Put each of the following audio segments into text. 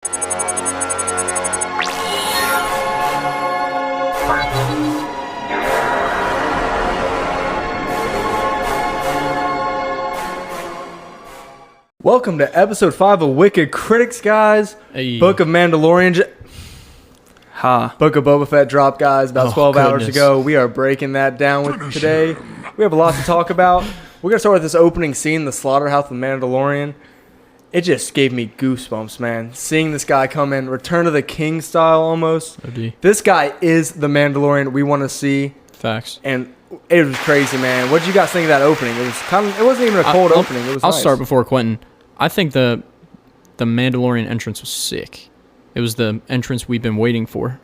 Welcome to episode 5 of Wicked Critics, guys. Hey. Book of Mandalorian. Book of Boba Fett dropped, guys, about 12 hours ago. We are breaking that down with today. We have a lot to talk about. We're going to start with this opening scene, the slaughterhouse of Mandalorian. It just gave me goosebumps, man. Seeing this guy come in, Return of the King style almost. OD. This guy is the Mandalorian we want to see. Facts. And it was crazy, man. What did you guys think of that opening? It was it wasn't even a cold opening. It was I'll nice. start before Quinten. I think the Mandalorian entrance was sick. It was the entrance we've been waiting for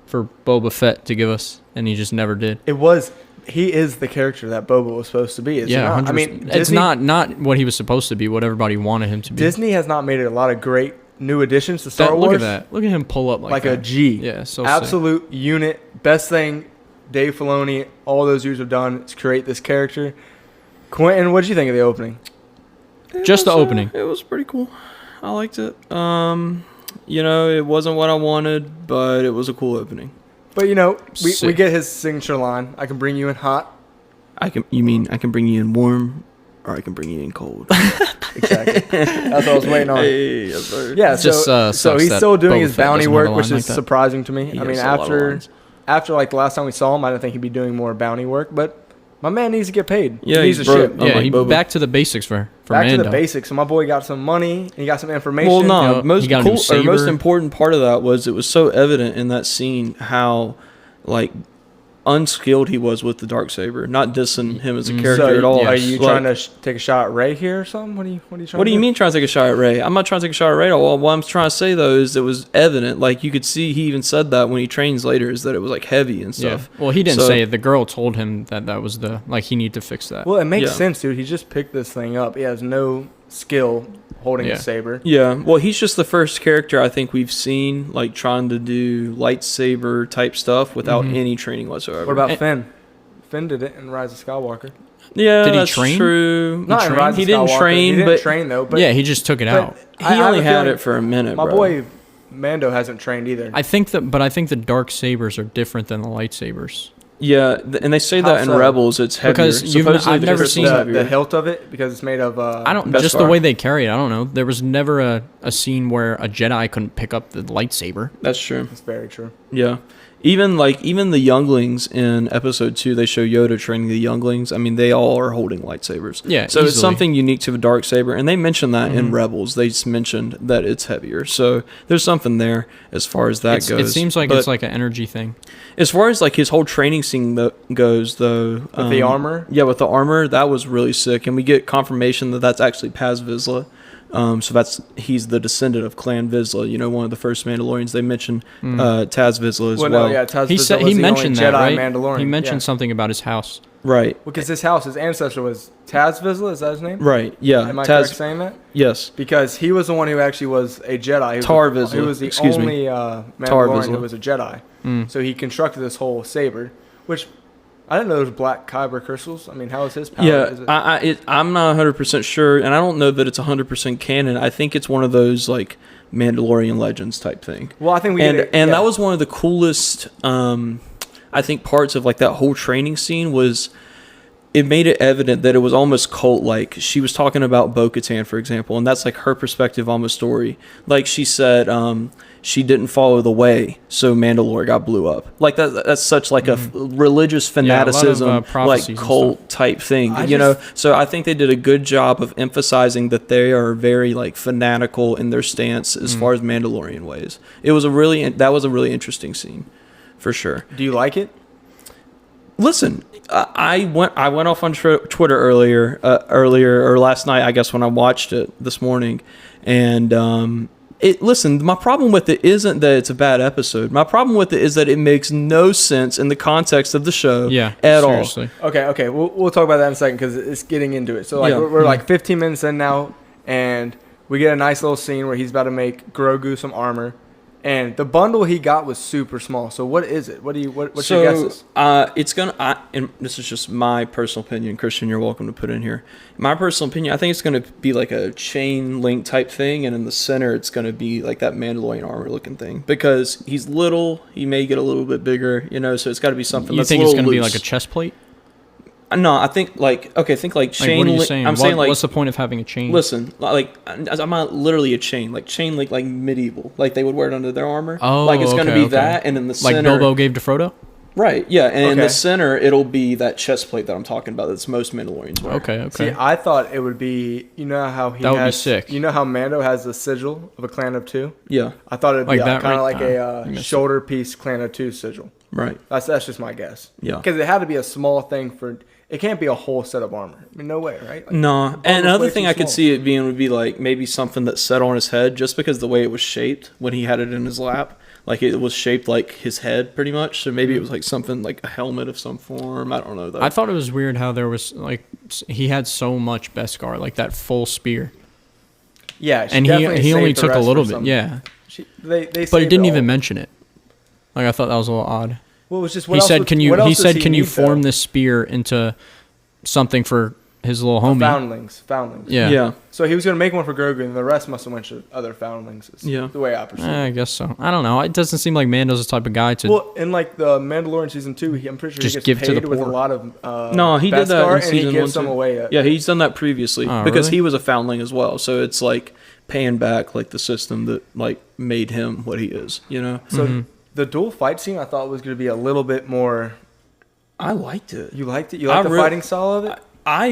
Boba Fett to give us, and he just never did. It was. He is the character that Boba was supposed to be. Is Yeah, it not? I mean, it's Disney, not what he was supposed to be. What everybody wanted him to be. Disney has not made a lot of great new additions to Star Wars. Look at that. Look at him pull up like a that. G. Yeah, so absolute sick. Unit. Best thing Dave Filoni, all those years have done is create this character. Quinten, what did you think of the opening? Just the opening. It was pretty cool. I liked it. It wasn't what I wanted, but it was a cool opening. But we get his signature line. I can bring you in hot. You mean I can bring you in warm, or I can bring you in cold? Exactly. That's what I was waiting on. Hey, yes, sir. Yeah. So he's still doing his bounty work, which is surprising to me. I mean, after like the last time we saw him, I didn't think he'd be doing more bounty work, but my man needs to get paid. Yeah, he needs a ship. Yeah, he back to the basics for back Mando. to the basics. So my boy got some money. And he got some information. Well, no, most important part of that was it was so evident in that scene how unskilled he was with the Darksaber. Not dissing him as a character at all. Are you trying to take a shot at Rey here or something? What are you trying to do? What do you mean trying to take a shot at Rey? I'm not trying to take a shot at Rey at all. What I'm trying to say though is it was evident. Like you could see he even said that when he trains later is that it was like heavy and stuff. Yeah. Well, he didn't say it. The girl told him that was he needed to fix that. Well, it makes sense, dude. He just picked this thing up. He has no skill holding a saber. Yeah. Well, he's just the first character I think we've seen trying to do lightsaber type stuff without any training whatsoever. What about Finn? Finn did it in Rise of Skywalker. Yeah, did he that's train? True. Not in Rise of Skywalker. He didn't train, he didn't train though. But yeah, he just took it out. He only had it for a minute. My boy Mando hasn't trained either. I think the dark sabers are different than the lightsabers. Yeah, and they say that in Rebels it's heavier. Because I've never seen the hilt of it because it's made of. Just the way they carry it. I don't know. There was never a scene where a Jedi couldn't pick up the lightsaber. That's true. That's very true. Yeah. Even the younglings in episode 2, they show Yoda training the younglings. I mean, they all are holding lightsabers. Yeah, so easily. It's something unique to the Darksaber, and they mentioned that in Rebels. They just mentioned that it's heavier. So there's something there as far as that goes. It seems like it's like an energy thing. As far as his whole training scene goes, though, with the armor. Yeah, with the armor, that was really sick, and we get confirmation that that's actually Paz Vizsla. So he's the descendant of Clan Vizsla, one of the first Mandalorians. They mentioned Taz Vizsla as well. No, yeah, Taz Vizsla he mentioned that, Jedi right? Mandalorian. He mentioned something about his house. Right. Because his ancestor was Taz Vizsla, is that his name? Right, yeah. Am I correct saying that? Yes. Because he was the one who actually was a Jedi. Tar Vizsla. He was the only Mandalorian who was a Jedi. So he constructed this whole saber, which I didn't know there was black kyber crystals. I mean, how is his power? Yeah, I'm not 100% sure, and I don't know that it's 100% canon. I think it's one of those Mandalorian legends type thing. Well, I think that was one of the coolest, I think, parts of that whole training scene was. It made it evident that it was almost cult-like. She was talking about Bo-Katan, for example, and that's her perspective on the story. She said she didn't follow the way, so Mandalore got blew up. That's such a religious fanaticism, cult type thing, So I think they did a good job of emphasizing that they are very fanatical in their stance as far as Mandalorian ways. That was a really interesting scene, for sure. Do you like it? Listen, I went off on Twitter earlier or last night, I guess, when I watched it this morning, and listen, my problem with it isn't that it's a bad episode. My problem with it is that it makes no sense in the context of the show at seriously. all. Okay, we'll talk about that in a second because it's getting into it. So we're 15 minutes in now, and we get a nice little scene where he's about to make Grogu some armor. And the bundle he got was super small. So what is it? What's your guesses? It's gonna. And this is just my personal opinion. Christian, you're welcome to put in here. My personal opinion, I think it's gonna be like a chain link type thing, and in the center, it's gonna be like that Mandalorian armor looking thing. Because he's little, he may get a little bit bigger, So it's got to be something. You that's think a it's little gonna be loose. like a chest plate? No, I think think like chain. What are you link. saying? I'm saying like. What's the point of having a chain? Listen, I'm not literally a chain link, like medieval, like they would wear it under their armor. Oh, like it's gonna be okay. that, and in the like center, Bilbo gave to Frodo. right? Yeah, and in Okay. the center, it'll be that chest plate that I'm talking about. That's most Mandalorians wear. Okay. See, I thought it would be, how he That would be has, sick. You know how Mando has the sigil of a clan of 2? Yeah. I thought it'd be Like that, kind of right? like I a missed it. shoulder piece clan of 2 sigil. Right. That's just my guess. Yeah. Because it had to be a small thing for. It can't be a whole set of armor. I mean, no way, right? Like, No, and way another too thing I could small. see it being would be like maybe something that set on his head, just because the way it was shaped when he had it in his lap. Like it was shaped like his head, pretty much. So maybe it was like something like a helmet of some form. I don't know though. I thought it was weird how there was he had so much Beskar, like that full spear, Yeah, she and definitely he only saved the took a rest little for bit. some- Yeah, They but he saved didn't it even all. mention it. Like I thought that was a little odd. Well, it was just. He said, "Can you?" He said, "Can you form this?" this spear into something for his little homie?" Foundlings. Yeah. Yeah. So he was going to make one for Grogu, and the rest must have went to other foundlings. Is Yeah. the way I perceive it. I guess so. I don't know. It doesn't seem like Mando's the type of guy to. Well, in like the Mandalorian season 2, I'm pretty sure Just he gets give to paid the with a poor. lot of No, he did that in Beskar, and he season gives 1 some too. away. Yeah, he's done that previously Oh, because really? he was a foundling as well. So it's like paying back like the system that like made him what he is. So Mhm. the dual fight scene I thought was going to be a little bit more. I liked it. You liked it? You liked the fighting style of it? I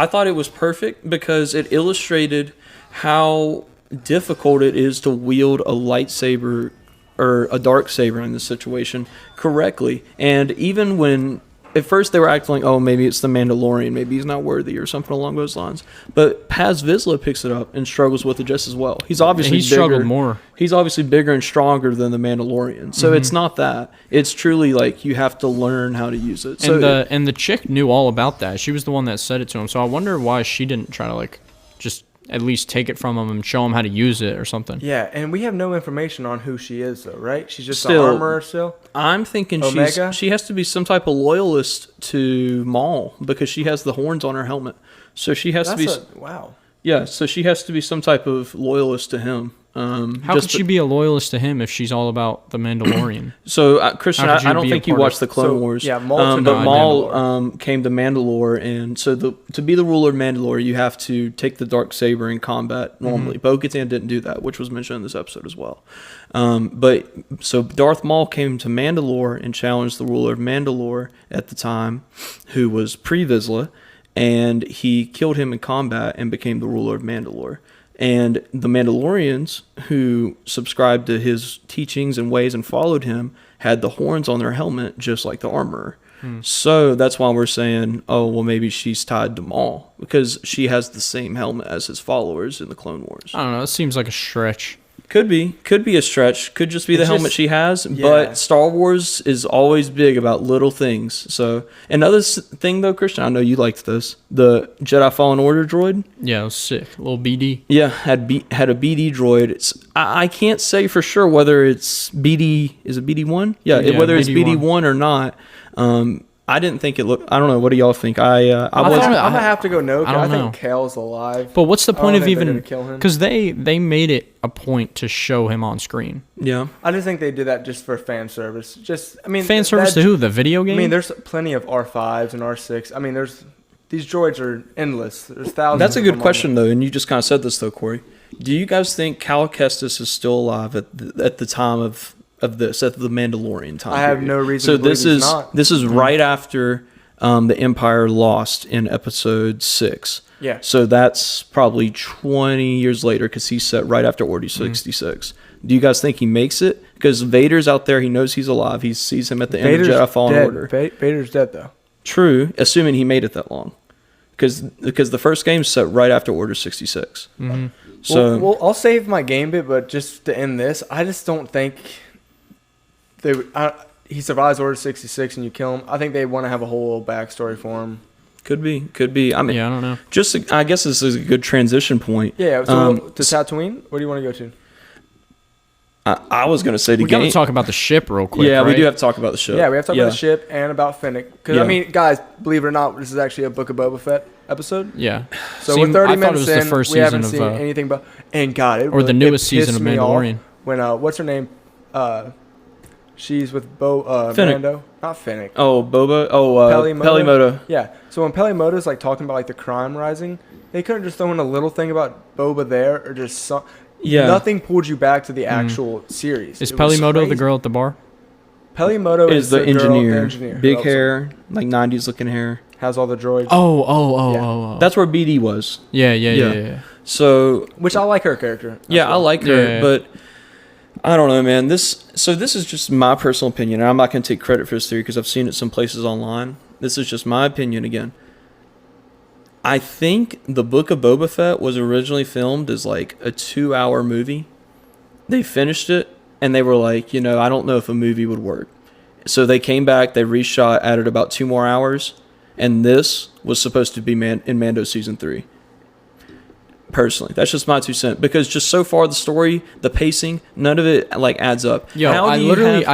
thought it was perfect because it illustrated how difficult it is to wield a lightsaber or a dark saber in this situation correctly. And even when at first they were acting like, oh, maybe it's the Mandalorian, maybe he's not worthy or something along those lines. But Paz Vizsla picks it up and struggles with it just as well. He's obviously He bigger. struggled more. He's obviously bigger and stronger than the Mandalorian. So it's not that. It's truly like you have to learn how to use it. So And the chick knew all about that. She was the one that said it to him. So I wonder why she didn't try to like just at least take it from him and show him how to use it or something. Yeah, and we have no information on who she is, though, right? She's just Still- an armorer still? I'm thinking Omega? she has to be some type of loyalist to Maul because she has the horns on her helmet. So she has to be Wow. yeah. So she has to be some type of loyalist to him. How could she be a loyalist to him if she's all about the Mandalorian? So Christian, How could I you don't be think a you part watched of- the Clone So, Wars. yeah, Maul but took on Maul Mandalore. came to Mandalore, and so to be the ruler of Mandalore, you have to take the dark saber in combat normally. Bo-Katan didn't do that, which was mentioned in this episode as well. But so Darth Maul came to Mandalore and challenged the ruler of Mandalore at the time, who was Pre-Vizsla, and he killed him in combat and became the ruler of Mandalore. And the Mandalorians who subscribed to his teachings and ways and followed him had the horns on their helmet just like the armorer. So that's why we're saying, oh, well, maybe she's tied to Maul because she has the same helmet as his followers in the Clone Wars. I don't know. It seems like a stretch. Could be a stretch. Could just be the It's helmet just- she has. yeah. But Star Wars is always big about little things. So another thing though, Christian, I know you liked this. The Jedi Fallen Order droid. Yeah, it was sick. Little BD. Yeah, had a BD droid. I can't say for sure whether it's BD. Is it BD1? Yeah, Yeah, whether it's BD1. BD1 or not. I didn't think it looked. I don't know. What do y'all think? I I'm wasn't. gonna have to go no. 'Cause I I don't think Kale's alive. But what's the I don't point of think they're even? gonna kill him. Because they made it a point to show him on screen. Yeah. I just think they did that just for fan service. Fan service to who? The video game? I mean, there's plenty of R5s and R6. I mean, these droids are endless. There's thousands. That's a of good them on question though, and you just kind of said this though, Corey. Do you guys think Cal Kestis is still alive at the time of this, at the Mandalorian time? I have period? no reason So to believe this he's is not. this is right after the Empire lost in Episode 6. Yeah. So that's probably 20 years later because he's set right after Order 66. Do you guys think he makes it? Because Vader's out there. He knows he's alive. He sees him at the end of Jedi Fallen dead. Order. Vader's dead though. True, assuming he made it that long. Because the first game's set right after Order 66. Mhm. So Well, I'll save my game bit, but just to end this, I just don't think they would. He survives Order 66 and you kill him. I think they want to have a whole backstory for him. could be. I mean, Yeah, I don't know. I guess this is a good transition point. Yeah. So to Tatooine, where do you want to go to? I was going to say the We game. got to talk about the ship real quick. Yeah, we right? do have to talk about the ship. Yeah, we have to talk about the ship and about Finnick. Because, I mean, guys, believe it or not, this is actually a Book of Boba Fett episode. Yeah. So we're 30 I thought it minutes was in. the first We haven't season seen of anything but... And, God, it or the newest season of Mandalorian. When, what's her name? She's with Finnick. Mando. Not Finnick. Oh, Boba. Oh, Pelimoto. Yeah. So when Pelimoto's like talking about like the crime rising, they couldn't just throw in a little thing about Boba there or just some... Yeah. Nothing pulled you back to the actual series. Is It was Pelimoto crazy. the girl at the bar? Pelimoto Is the engineer. who Big helps hair, like 90s looking hair. has all the droids. Oh. That's where BD was. Yeah. So, Which I like her character. yeah, I like her, Yeah. but I don't know, man. This is just my personal opinion, and I'm not going to take credit for this theory because I've seen it some places online. This is just my opinion again. I think the Book of Boba Fett was originally filmed as like a 2-hour movie. They finished it, and they were like, I don't know if a movie would work. So they came back, they reshot, added about 2 more hours, and this was supposed to be in Mando Season 3. Personally, that's just my 2 cents, because just so far the story, the pacing, none of it like adds up. Yo, I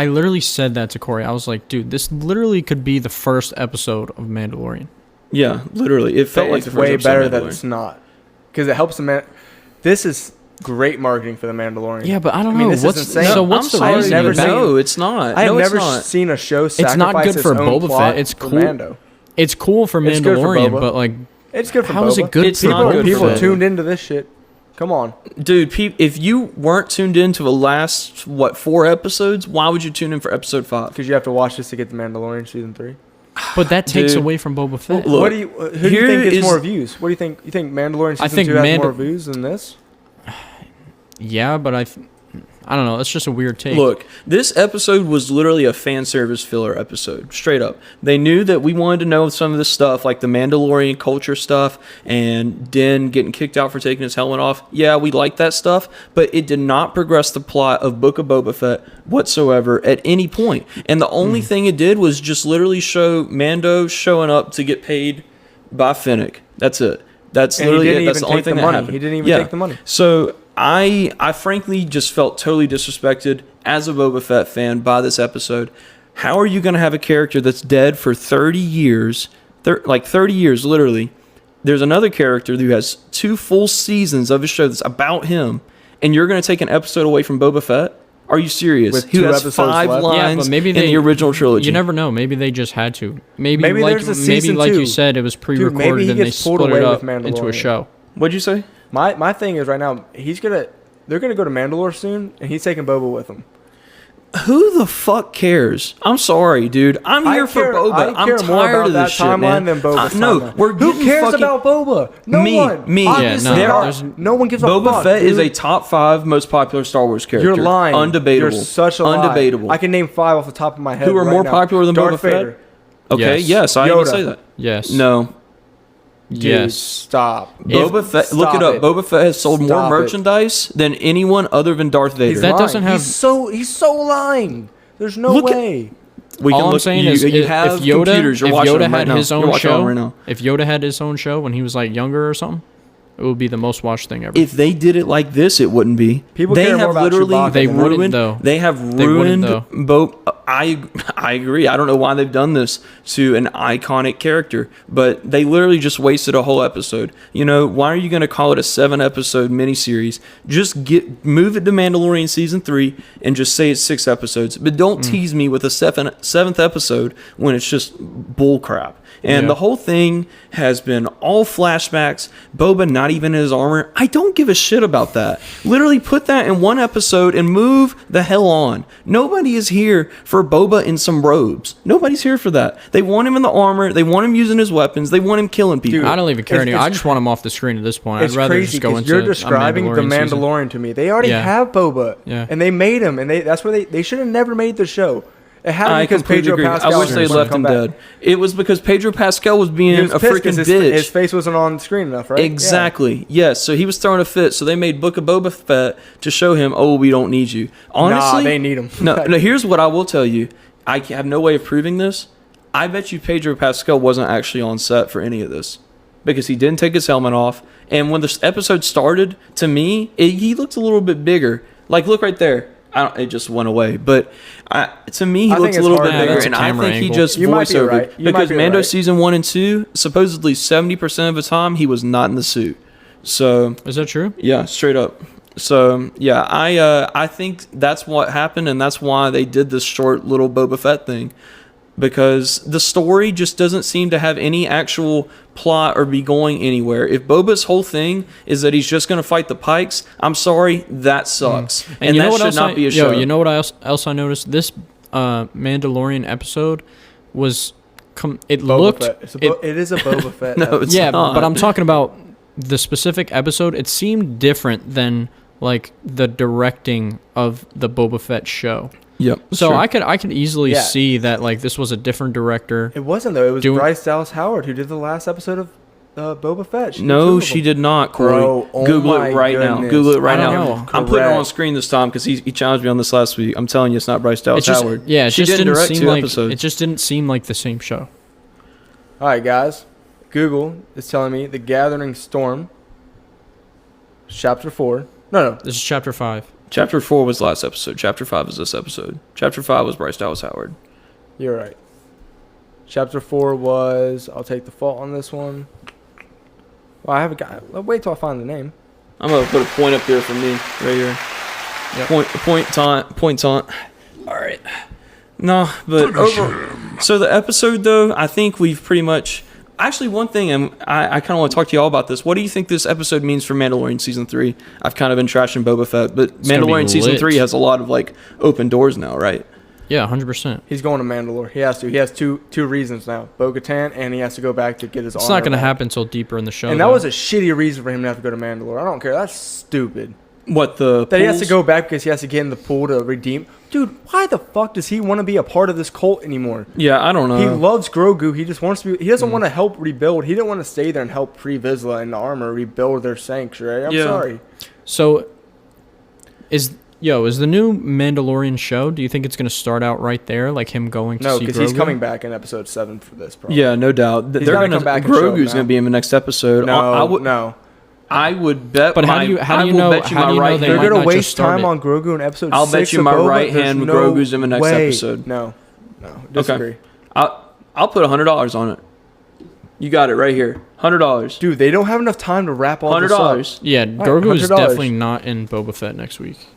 literally said that to Corey. I was like, dude, this literally could be the first episode of Mandalorian. Yeah, literally, it felt like it's the first way episode better of that Mandalorian. it's not. Because it helps the This is great marketing for the Mandalorian. Yeah, but I don't I mean, know. this is What's insane. so? No, What's I'm the sorry, reason? never about- seen- No, it's not. I have No, never it's not. seen a show It's not sacrifice good for its own Boba plot Fett. It's for cool. Mando. It's cool for It's good for Mandalorian, Boba. but like, It's good for how Boba. is it good It's for not good for People Boba. tuned into this shit. Come on. Dude, if you weren't tuned into the last 4 episodes, why would you tune in for episode 5? Because you have to watch this to get the Mandalorian season 3. but that takes Dude. away from Boba Fett. Look, Who do you here think gets is- more views? What do you think? You think Mandalorian season I think 2 has more views than this? Yeah, but I don't know. That's just a weird take. Look, this episode was literally a fan service filler episode, straight up. They knew that we wanted to know some of this stuff, like the Mandalorian culture stuff and Din getting kicked out for taking his helmet off. Yeah, we liked that stuff, but it did not progress the plot of Book of Boba Fett whatsoever at any point. And the only thing it did was just literally show Mando showing up to get paid by Finnick. That's it. That's And he literally didn't it. That's even the only take the thing that money. happened. He didn't even take the money. So I frankly just felt totally disrespected as a Boba Fett fan by this episode. How are you going to have a character that's dead for 30 years, 30 years literally? There's another character who has 2 full seasons of a show that's about him, and you're going to take an episode away from Boba Fett? Are you serious? With Who 2 has episodes 5 left? lines Yeah, but maybe in the original trilogy? You never know. Maybe they just had to. Maybe there's a season like 2. you said, it was maybe pre-recorded he and they gets pulled split away it up with into a Mandalorian. show. What'd you say? My thing is right now, they're gonna go to Mandalore soon, and he's taking Boba with him. Who the fuck cares? I'm sorry, dude. I'm here for Boba. I'm tired of this shit, man. Than Boba's no, timeline. we're Who getting cares fucking- about Boba? No Me, one. me. Obviously Yeah, no, not. No one gives a Boba fuck. Fett is dude. a top 5 most popular Star Wars character. You're lying. Undebatable. You're such a lie. Undebatable. I can name 5 off the top of my head. Who are right more now. popular than Darth Boba Fett? Vader. Okay, Yes. yes, I even Yoda. say that. Yes. No. Dude, Yes. stop. Boba Fett, look it Stop up. it. Boba Fett has sold more Stop it. merchandise than anyone other than Darth Vader. He's That lying. doesn't have- He's so lying. There's no Look at- way. we All can I'm look. saying you, is, you if have Yoda, computers. You're if watching Yoda them right had now. his You're own watching them show, right now. if Yoda had his own show when he was like younger or something, it would be the most watched thing ever. If they did it like this, it wouldn't be. People they care more have about literally Chewbacca They than wouldn't, ruined. though. They have They wouldn't, ruined though. I agree. I don't know why they've done this to an iconic character, but they literally just wasted a whole episode. Why are you going to call it a 7-episode miniseries? Just move it to Mandalorian season 3 and just say it's 6 episodes. But don't tease me with a 7th episode when it's just bull crap. And Yeah. the whole thing has been all flashbacks. Boba not even in his armor. I don't give a shit about that. Literally put that in 1 episode and move the hell on. Nobody is here for Boba in some robes. Nobody's here for that. They want him in the armor. They want him using his weapons. They want him killing people. Dude, I don't even care anymore. it's- I just want him off the screen at this point. I'd It's rather crazy just go because into you're describing the Mandalorian season. Mandalorian to me. They already Yeah. have Boba, Yeah. and they made him, and that's where they should have never made the show. It had to be I because completely Pedro agree. Pascal. I wish they was left come him back. dead. It was because Pedro Pascal was being He was a pissed freaking 'cause bitch. his face wasn't on screen enough, right? Exactly. Yes. So he was throwing a fit. So they made Book of Boba Fett to show him, oh, we don't need you. Honestly, they need him. no. Here's what I will tell you. I have no way of proving this. I bet you Pedro Pascal wasn't actually on set for any of this because he didn't take his helmet off. And when this episode started, to me, he looked a little bit bigger. Like, look right there. It just went away. But to me, he I looks think a little it's bit hard bigger, to- and I camera think he angle. just You might be voiceover right. You might because be Mando right. season 1 and 2, supposedly 70% of the time he was not in the suit. So Is that true? yeah, straight up. So yeah, I think that's what happened, and that's why they did this short little Boba Fett thing, because the story just doesn't seem to have any actual plot or be going anywhere. If Boba's whole thing is that he's just going to fight the Pikes, I'm sorry, that sucks, and you know that what should else not be a show. You know what else I noticed? This Mandalorian episode was it Boba looked Fett. It is a Boba Fett. No, episode. it's yeah, not. but I'm talking about the specific episode. It seemed different than like the directing of the Boba Fett show. Yep. So sure. I could easily Yeah. see that like this was a different director. It wasn't though. It was Doing- Bryce Dallas Howard who did the last episode of Boba Fett. She did two No, of she them. did not, Corey. Bro, oh Google my it right now. goodness. Google it right I don't now. know. I'm putting it on Correct. screen this time because he challenged me on this last week. I'm telling you, it's not Bryce Dallas It just, Howard. yeah, it she just didn't direct seem 2 like episodes. it just didn't seem like the same show. All right, guys. Google is telling me The Gathering Storm, Chapter 4. No. This is chapter 5. Chapter 4 was last episode. Chapter 5 is this episode. Chapter 5 was Bryce Dallas Howard. You're right. Chapter 4 was. I'll take the fault on this one. Well, I haven't got. Wait till I find the name. I'm gonna put a point up here for me, right here. Yep. Point taunt. All right. No, but over. So the episode, though, I think we've pretty much. Actually, one thing, and I kind of want to talk to you all about this. What do you think this episode means for Mandalorian season 3? I've kind of been trashing Boba Fett, but It's gonna be Mandalorian season lit. 3 has a lot of like open doors now, right? Yeah, 100%. He's going to Mandalore. He has to. He has two reasons now. Bo-Katan, and he has to go back to get his It's armor not going to back. happen until deeper in the show. And that though. was a shitty reason for him to have to go to Mandalore. I don't care. That's stupid. What the? That he has to pools? go back because he has to get in the pool to redeem. Dude, why the fuck does he want to be a part of this cult anymore? Yeah, I don't know. He loves Grogu. He just wants to be. He doesn't want to help rebuild. He didn't want to stay there and help Pre Vizsla and the armor rebuild their sanctuary. I'm Yeah. sorry. So, is the new Mandalorian show? Do you think it's going to start out right there, like him going to No, see because he's Grogu? coming back in episode 7 for this. Probably. Yeah, no doubt. He's They're gotta gonna come back and show Grogu's him gonna now. be in the next episode. No. I would bet. But how my, do you I will know? bet you How my do you know right they They're might hand. gonna not just waste start time it? on Grogu in episode. I'll 6 bet you of my Boba. right There's hand no Grogu's in the next way. episode. No, disagree. I'll put $100 on it. You got it right here. $100. Dude, they don't have enough time to wrap all this up. $100. Yeah, Grogu is $100. definitely not in Boba Fett next week.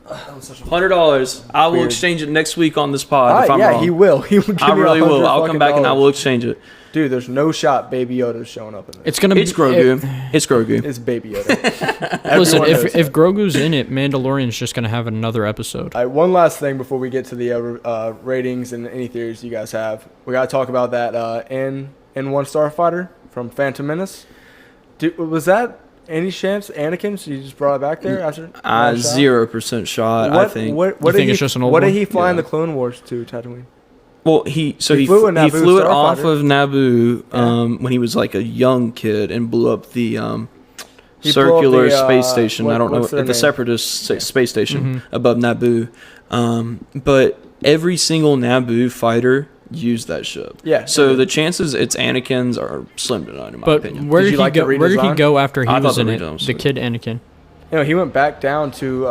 $100. I will Weird. exchange it next week on this pod Alright, if I'm yeah, wrong. he will. He will. Give I me really will. $100 I'll come fucking back and I dollars. will exchange it. Dude, there's no shot Baby Yoda's showing up in there. It's gonna be It's Grogu. It's Grogu. It's Baby Yoda. Listen, Everyone knows if that. Grogu's in it, Mandalorian's just gonna have another episode. All right, one last thing before we get to the ratings and any theories you guys have. We gotta talk about that N1 Starfighter from Phantom Menace. Was that any chance Anakin? So you just brought it back there after? 0% shot, I think. What You did think he, it's just an old What did one? he fly in Yeah. the Clone Wars to Tatooine? Well, he He flew a Naboo flew it off starfighter. of Naboo when he was like a young kid and blew up the He blew up circular the, space station. I don't know what's their at the name? Separatist space station Mhm. above Naboo. But every single Naboo fighter used that ship. Yeah. So the chances it's Anakin's are slim to none in my But opinion. where Did did you he like the go? Where did he redesign? go after he I was thought in the it? redesign was The sweet. kid Anakin. he went back down to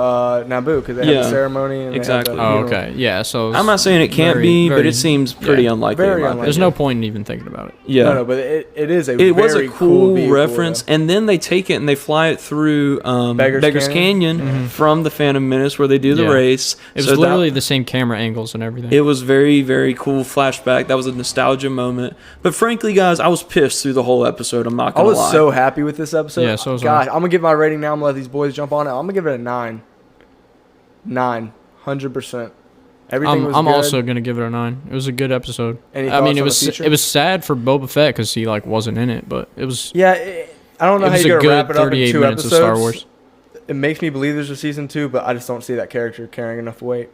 Naboo because they had Yeah, the ceremony. And exactly. They had the Oh, funeral. okay. Yeah. So I'm not saying it can't very- be, but very- it seems pretty yeah. unlikely. Very in my unlikely. there's opinion. no point in even thinking about it. Yeah. No, but it is a It was a very cool vehicle, reference, though. and then they take it and they fly it through Beggar's Beggar's Canyon? Canyon from the Phantom Menace, where they do the Yeah. race. It was So that- literally the same camera angles and everything. it was very, very cool flashback. That was a nostalgia moment. But frankly, guys, I was pissed through the whole episode. I'm not I gonna was lie. so happy with this episode. Yeah, so was I. God, I'm gonna give my rating now. I'm gonna let these boys jump on it. I'm gonna give it a 9. 900%. Everything was I'm good. also gonna give it a 9. It was a good episode. Any I mean, thoughts it on was the future? it was sad for Boba Fett because he like wasn't in it, but it was Yeah, I don't know it how was you're a gonna wrap good it up in 38 2 minutes of episodes. Star Wars. It makes me believe there's a season 2, but I just don't see that character carrying enough weight.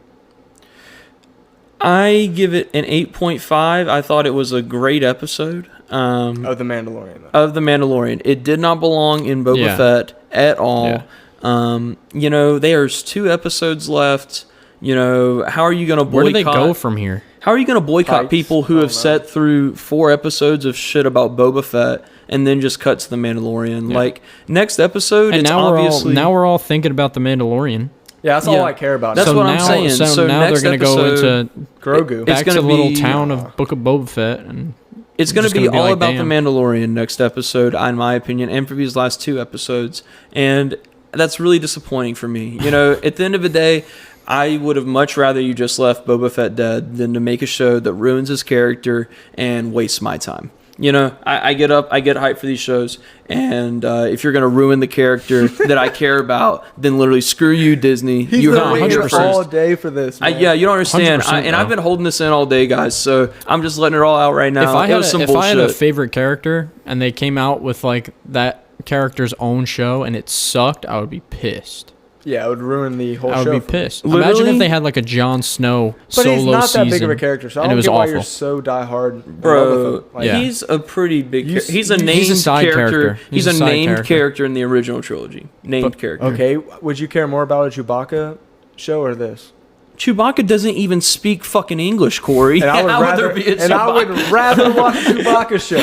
I give it an 8.5. I thought it was a great episode. Of the Mandalorian, though. Of The Mandalorian. It did not belong in Boba Yeah. Fett at all. Yeah. There's 2 episodes left. How are you going to boycott? Where do they go from here? How are you going to boycott Pikes? people I who don't have know. sat through 4 episodes of shit about Boba Fett and then just cut to The Mandalorian? Yeah. Like, next episode, And it's now obviously... we're all thinking about the Mandalorian. Yeah, that's all I care about. That's what I'm saying. So now next they're going to go into Grogu. back to the little town of Book of Boba Fett, and it's going to be all like, about damn. the Mandalorian next episode, in my opinion, and for these last 2 episodes. And that's really disappointing for me. You know, at the end of the day, I would have much rather you just left Boba Fett dead than to make a show that ruins his character and wastes my time. You know, I get up, I get hyped for these shows, and if you're going to ruin the character that I care about, then literally screw you, Disney. He's You been heard it waiting here all first. day for this, man. Yeah, you don't understand. 100%, And I've been holding this in all day, guys, so I'm just letting it all out right now. if I had a bullshit. favorite character and they came out with like that character's own show and it sucked, I would be pissed. Yeah, it would ruin the whole show. I would be for me. pissed. Imagine Literally? if they had like a Jon Snow But solo he's not season. that big of a character, so I and it don't was get why awful. you're so diehard. in love Bro, with him. Like, Yeah. he's a pretty big. You- He's a he's a named side character. He's He's a a side named character. character in the original trilogy. Named character. Okay, would you care more about a Chewbacca show or this? Chewbacca doesn't even speak fucking English, Corey. And I would How rather, would there be a and I would Chewbacca? rather watch a Chewbacca show.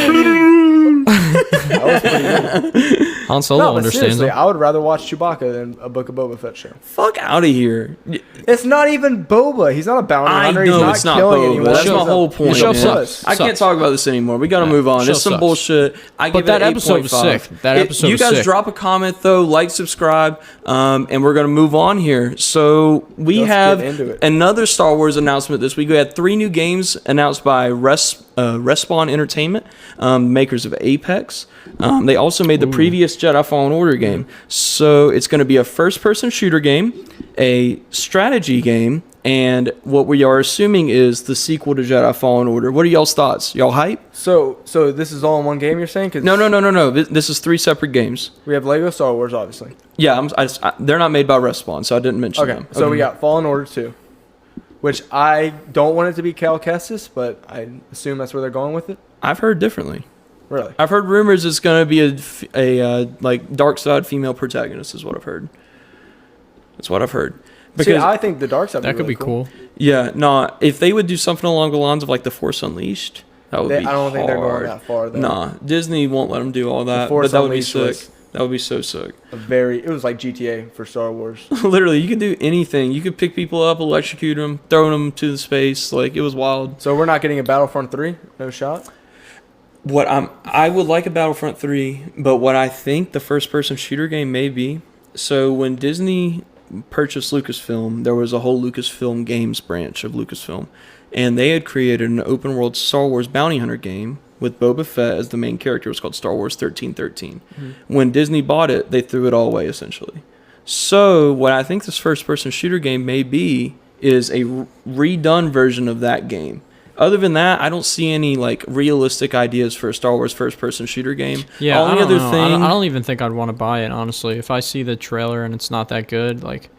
That was pretty good. Han Solo No, but understands seriously, him. I would rather watch Chewbacca than a Book of Boba Fett show. Fuck out of here. It's not even Boba. He's not a bounty I hunter. know He's it's not not killing Boba. anyone. That's He's my a- whole point. he's a show man. puss. I can't Sucks. talk about this anymore. We got to move on. show It's some sucks. bullshit. I But give that it episode was 8.5. sick. That episode You was guys sick. drop a comment though, like, subscribe, and we're gonna move on here. So we Let's have get into it. another Star Wars announcement this week. We had 3 new games announced by Respawn Entertainment, makers of Apex. They also made the previous Jedi Fallen Order game. So it's going to be a first-person shooter game, a strategy game, and what we are assuming is the sequel to Jedi Fallen Order. What are y'all's thoughts? Y'all hype? So this is all in one game, you're saying? 'Cause No. This is 3 separate games. we have Lego Star Wars, obviously. Yeah, they're not made by Respawn, so I didn't mention Okay, them. so we got Fallen Order 2, which I don't want it to be Cal Kestis, but I assume that's where they're going with it. I've heard differently. Really? I've heard rumors it's going to be a like dark side female protagonist is what I've heard. That's what I've heard. Because I think the dark side That would could really be cool. Yeah, no, if they would do something along the lines of like The Force Unleashed, that would be I don't think they're going hard. that far. Though. Nah, Disney won't let them do all that, Force but that would be Unleashed sick. was That would be so sick. It was like GTA for Star Wars. Literally, you could do anything. You could pick people up, electrocute them, throw them to the space. Like, it was wild. So we're not getting a Battlefront 3? No shot? I would like a Battlefront 3, but what I think the first-person shooter game may be. So when Disney purchased Lucasfilm, there was a whole Lucasfilm Games branch of Lucasfilm, and they had created an open-world Star Wars bounty hunter game with Boba Fett as the main character. It was called Star Wars 1313. When Disney bought it, they threw it all away, essentially. So what I think this first-person shooter game may be is a redone version of that game. Other than that, I don't see any like realistic ideas for a Star Wars first-person shooter game. Yeah, Only I don't other know. thing, I don't even think I'd want to buy it, honestly. If I see the trailer and it's not that good, like...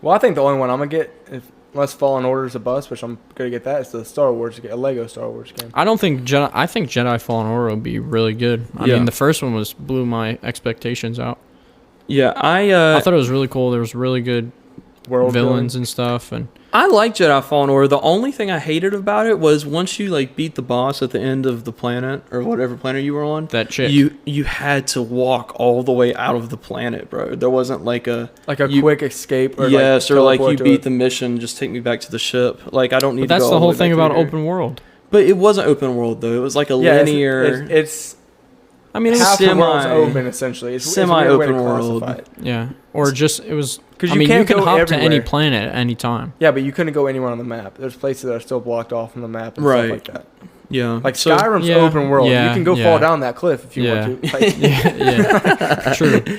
Well, I think the only one I'm going to get, unless Fallen Order is a bust, which I'm going to get that, is the Star Wars, a Lego Star Wars game. I don't think Jedi... I think Jedi Fallen Order would be really good. I Yeah. mean, the first one blew my expectations out. yeah, I thought it was really cool. There was really good World villains and stuff, and... I like Jedi Fallen Order. The only thing I hated about it was once you like beat the boss at the end of the planet or whatever planet you were on, That chick. you had to walk all the way out of the planet, bro. There wasn't like a quick escape. Or yes, or like you teleport to beat it. the mission, just take me back to the ship. Like I don't need. But that's to go the all whole way thing back about here. open world. But it wasn't open world though. It was like a Yeah, linear. it's I mean, it was half the world's semi- open, essentially. It's a weird way to semi-open world. classify it. yeah, or just it was. 'Cause I you mean, can't you can go hop to any everywhere. planet at any time. Yeah, but you couldn't go anywhere on the map. There's places that are still blocked off on the map and Right. stuff like that. Yeah, Like so, Skyrim's yeah, open world. yeah, You can go yeah. fall down that cliff if you Yeah. want to. Like, yeah.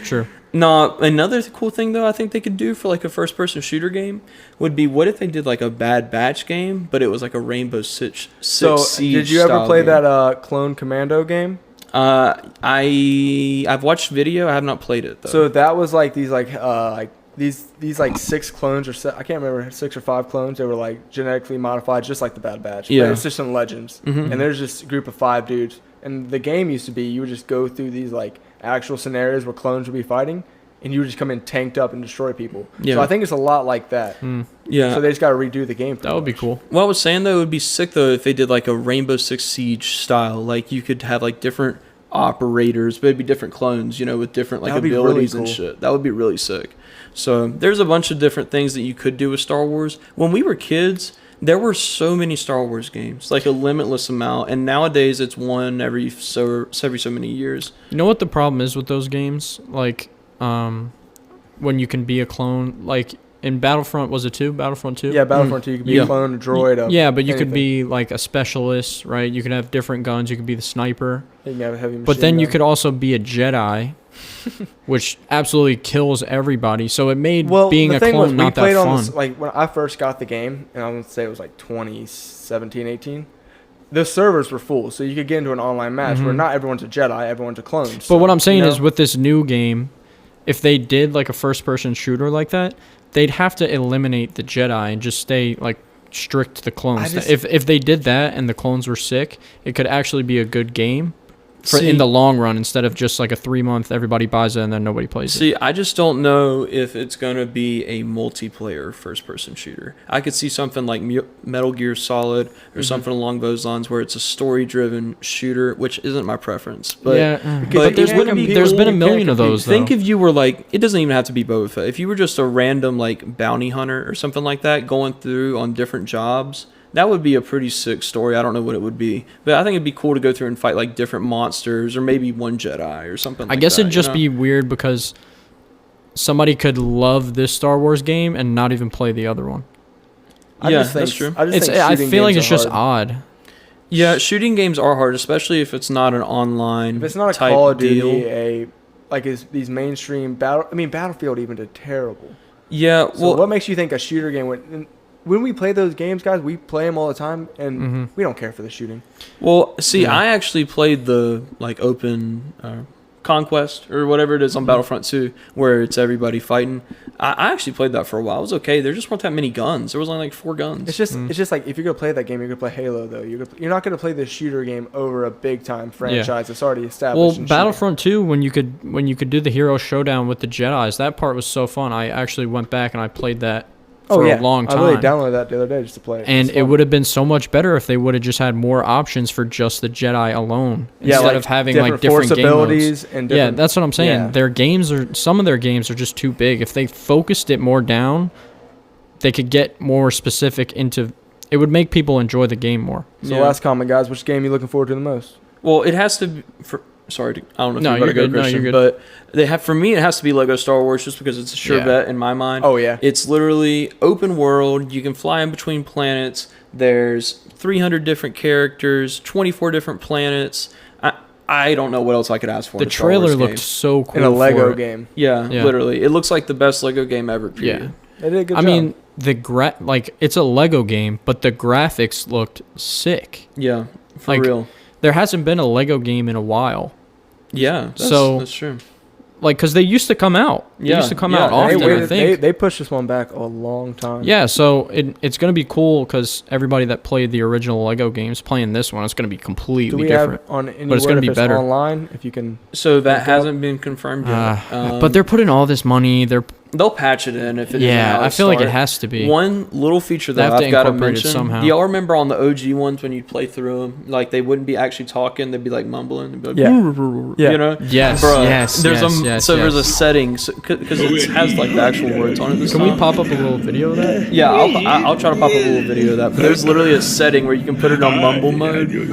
True. No, another cool thing though I think they could do for like a first-person shooter game would be what if they did like a Bad Batch game, but it was like a Rainbow Six so Siege did you ever style play game. that Clone Commando game? I've watched video. I have not played it though. So that was like these these like 6 clones I can't remember 6 or 5 clones. They were like genetically modified, just like the Bad Batch. Yeah. But it's just in Legends, Mhm. and there's just a group of 5 dudes. And the game used to be you would just go through these like actual scenarios where clones would be fighting, and you would just come in tanked up and destroy people. Yeah. So I think it's a lot like that. yeah. So they just got to redo the game. That would be cool. What I was saying though, it would be sick though if they did like a Rainbow Six Siege style. Like you could have like different operators, but it'd be different clones, you know, with different like That'd be really abilities and cool. shit. That would be really sick. So there's a bunch of different things that you could do with Star Wars. When we were kids, there were so many Star Wars games, like a limitless amount, and nowadays it's one every so many years. You know what the problem is with those games? Like, when you can be a clone, like in Battlefront, was it 2? Battlefront 2? Yeah, Battlefront 2, you could be a clone, a droid. Yeah, but you could anything. be like a specialist, right? You could have different guns. You could be the sniper. You can have a heavy But then machine you gun. could also be a Jedi, which absolutely kills everybody. So it made being the a thing clone was, not we played that on fun. this, like when I first got the game, and I would say it was like 2017, 18. The servers were full, so you could get into an online match where not everyone's a Jedi, everyone's a clone. But what I'm saying is, with this new game, if they did like a first-person shooter like that, they'd have to eliminate the Jedi and just stay like strict to the clones. If they did that and the clones were sick, it could actually be a good game in the long run, instead of just like a 3-month everybody buys it and then nobody plays it. See, I just don't know if it's going to be a multiplayer first-person shooter. I could see something like Metal Gear Solid or something along those lines where it's a story-driven shooter, which isn't my preference. But, but there's been a million of those, though. Think if you were like, it doesn't even have to be Boba Fett. If you were just a random like bounty hunter or something like that going through on different jobs, that would be a pretty sick story. I don't know what it would be, but I think it'd be cool to go through and fight like different monsters or maybe one Jedi or something like that. I guess it'd just be weird because somebody could love this Star Wars game and not even play the other one. That's true. I feel like it's just odd. Yeah, shooting games are hard, especially if it's not an online. If it's not a type Call of Duty, deal. These mainstream Battlefield even did terrible. Yeah, well, so what makes you think a shooter game would? When we play those games, guys, we play them all the time, and we don't care for the shooting. Well, see, I actually played the like open Conquest or whatever it is on Battlefront 2, where it's everybody fighting. I actually played that for a while. It was okay. There just weren't that many guns. There was only like 4 guns. It's just like if you're gonna play that game, you're gonna play Halo though. You're not gonna play this shooter game over a big time franchise that's already established. Well, Battlefront 2, when you could do the hero showdown with the Jedis, that part was so fun. I actually went back and I played that for a long time. I really downloaded that the other day just to play it. And it would have been so much better if they would have just had more options for just the Jedi alone, instead of having like different game modes. And that's what I'm saying. Yeah. Their games some of their games are just too big. If they focused it more down, they could get more specific into. It would make people enjoy the game more. So last comment, guys. Which game are you looking forward to the most? Well, it has to be. Sorry, I don't know if no, you're you're good. Christian, No, you're good. But for me, it has to be Lego Star Wars just because it's a sure bet in my mind. Oh, yeah. It's literally open world. You can fly in between planets. There's 300 different characters, 24 different planets. I don't know what else I could ask for. The trailer looked so cool. In a Lego game. Yeah, literally. It looks like the best Lego game ever. Yeah. They did a good job. I mean, it's a Lego game, but the graphics looked sick. Yeah, for real. There hasn't been a Lego game in a while. Yeah, that's true. Like, because they used to come out. They used to come out often, I think. They pushed this one back a long time. Yeah, so it's going to be cool because everybody that played the original Lego games playing this one, it's going to be completely different. On any but it's going to be better online, if you can. So that hasn't been confirmed yet. But they're putting all this money. They'll patch it in if it. I feel like it has to be. One little feature that I've got to mention. Somehow. Do y'all remember on the OG ones when you play through them, like they wouldn't be actually talking; they'd be like mumbling. They'd be like, you know, yes, Bruh, yes. There's a setting because it has like the actual words on it. Can we pop up a little video of that? Yeah, I'll try to pop up a little video of that. But there's literally a setting where you can put it on mumble mode. Dude,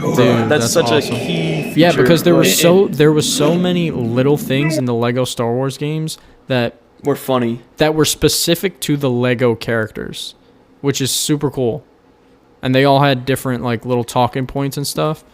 that's such awesome. A key feature. Yeah, because there was so many little things in the Lego Star Wars games that were funny, that were specific to the Lego characters, which is super cool. And they all had different like little talking points and stuff.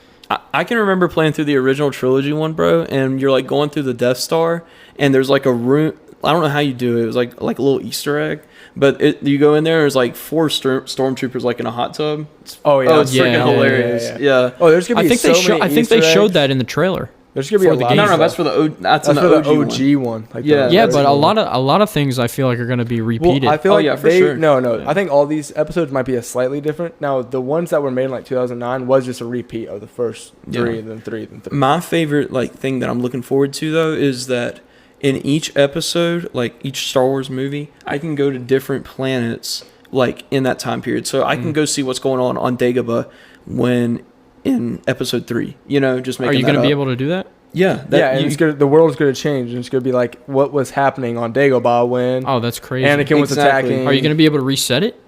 I can remember playing through the original trilogy one, bro, and you're like going through the Death Star, and there's like a room. I don't know how you do it. It was like a little Easter egg, but you go in there. There's like 4 stormtroopers like in a hot tub. It's freaking hilarious. Yeah. Oh, there's gonna be I think they showed that in the trailer. There's gonna be a lot. No, that's for the that's in the OG one. Like but a lot of things I feel like are gonna be repeated. Well, I feel like for sure. No. I think all these episodes might be a slightly different. Now, the ones that were made in like 2009 was just a repeat of the first 3, and then 3, then 3. My favorite thing that I'm looking forward to though is that in each episode, like each Star Wars movie, I can go to different planets like in that time period. So I can go see what's going on Dagobah when in episode 3, just making. Are you going to be able to do that? Yeah. The world's going to change, and it's going to be like what was happening on Dagobah when that's crazy. Anakin was attacking. Are you going to be able to reset it?